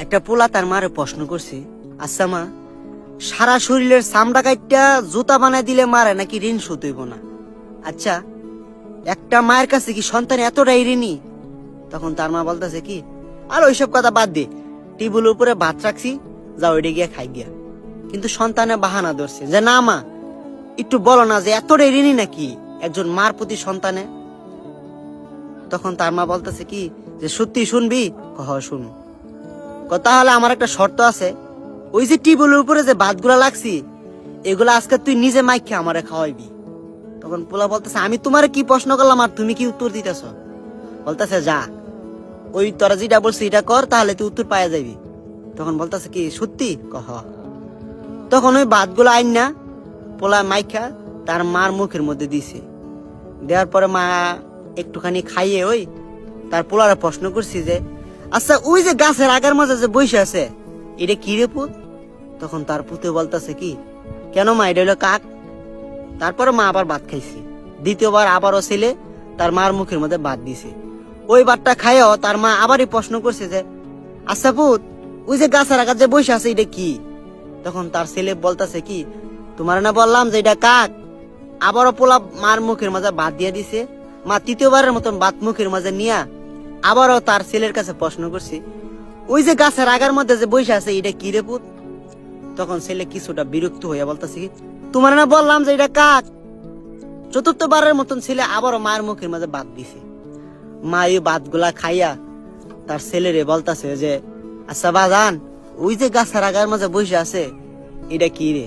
একটা পোলা তার মারে প্রশ্ন করছে, আচ্ছা মা, সারা শরীরের চামড়া কাইটটা জুতা বানাই দিলে মারে নাকি ঋণ শোধ হইব না? আচ্ছা, একটা মায়ের কাছে কি সন্তান এতটাই ঋণী? তখন তার মা বলতেছে কি, আর ওইসব কথা বাদ দে, টেবিলের উপরে ভাত রাখছি, যা ওইটা গিয়া খাই গিয়া। কিন্তু সন্তানে বাহানা ধরছে যে না মা, একটু বলো না যে এতটাই ঋণী নাকি একজন মার প্রতি সন্তানে। তখন তার মা বলতেছে কি যে সত্যি শুনবি? কহ শুন। তাহলে আমার একটা শর্ত আছে, ওই যে টেবিলের উপরে যে ভাতগুলা লাগছি এগুলা আজকে তুই নিজে মাইকে আমারে খাওয়াইবি। তখন পোলা বলতেছে, আমি তোমারে কি প্রশ্ন করলাম আর তুমি কি উত্তর দিতেছ? বলতেছে যা, ওই তোরা যেটা বলছি এটা কর, তাহলে তুই উত্তর পাওয়া যাবি। তখন বলতেছে কি সত্যি? কহ। তখন ওই ভাতগুলো আইন না পোলা মাইখা তার মার মুখের মধ্যে দিছে। দেওয়ার পরে মা একটুখানি খাইয়ে ওই তার পোলারা প্রশ্ন করছি যে আচ্ছা, ওই যে গাছের আগার মাঝে যে বসে আছে এটা কি রে পুত? তখন তার পুতে বলতেছে কি, কেন মা, এটা হলো কাক। তারপরে মা আবার ভাত খাইছে। দ্বিতীয়বার আবারও ছেলে তার মার মুখের মধ্যে ভাত দিছে। ওই ভাতটা খাইও তার মা আবারই প্রশ্ন করছে যে আচ্ছা পুত, ওই যে গাছের আগার যে বসে আছে এটা কি? তখন তার ছেলে বলতেছে কি, তোমার না বললাম যে এটা কাক। আবারও পোলা মার মুখের মাঝে ভাত দিয়ে দিছে। মা তৃতীয়বারের মতন ভাত মুখের মাঝে নিয়া আবারও তার ছেলের কাছে প্রশ্ন করছি, ওই যে গাছের আগার মধ্যে যে বসে আছে এটা কি রে পুত? তখন ছেলে কিছুটা বিরক্ত হইয়া বলতেছে কি, তোমার না বললাম যে এটা কাক। চতুর্থবারের মতন ছেলে আবারও মায়ের মুখের মাঝে ভাত দিছে। মা এই ভাতগুলা খাইয়া তার ছেলেরে বলতেছে যে আচ্ছা বাজান, ওই যে গাছের আগার মাঝে বসে আছে এটা কি রে?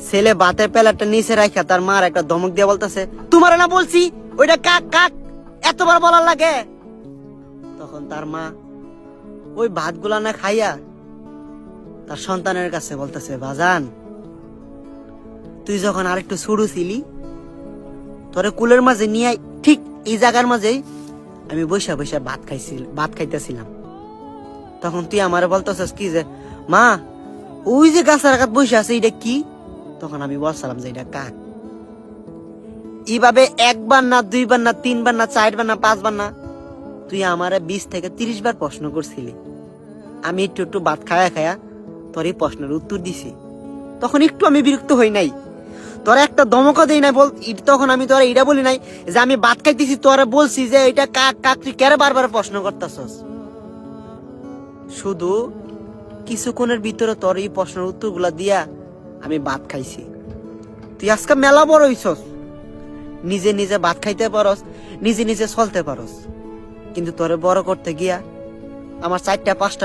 ছেলে ভাতের প্লেটটা নিচে রাখা তার মার একটা ধমক দিয়ে বলতেছে, তোমার না বলছি ওইটা কাক কাক, এতবার বলার লাগে? তখন তার মা ওই ভাতগুলা না খাইয়া তার সন্তানের কাছে বলতেছে, বাজান, তুই যখন আরেকটু ছোট ছিলি তোরে কুলের মাঝে নিয়ে ঠিক এই জায়গার মাঝেই আমি বৈশা বৈশা ভাত খাইতেছিলাম। তখন তুই আমারে বলতেছিস কি যে মা, ওই যে গাছের আঘাত বসে আছে এটা কি? তখন আমি বলছিলাম যে এটা কাক। এইভাবে একবার না, দুইবার না, তিনবার না, চারবার না, পাঁচবার না, তুই আমারে 20 থেকে 30 বার প্রশ্ন করছিলি। আমি একটু একটু ভাত খায়া খায়া তোর এই প্রশ্নের উত্তর দিছি। তখন একটু আমি বিরক্ত হই নাই, তোরা একটা ধমক দেই নাই বল। তখন আমি তোরা এটা বলি নাই যে আমি ভাত খাইতেছি, তোরা বলছি যে এটা কাক কাক, তুই কেন বারবার প্রশ্ন করতেছস? শুধু কিছুক্ষণের ভিতরে তোর এই প্রশ্নের উত্তর গুলা দিয়া আমি ভাত খাইছি। তুই আজকে মেলা বড় হইছস, নিজে নিজে ভাত খাইতে পারস, নিজে নিজে চলতে পারস, কিন্তু তোরে বড় করতে গিয়া আমার 4টা 5টা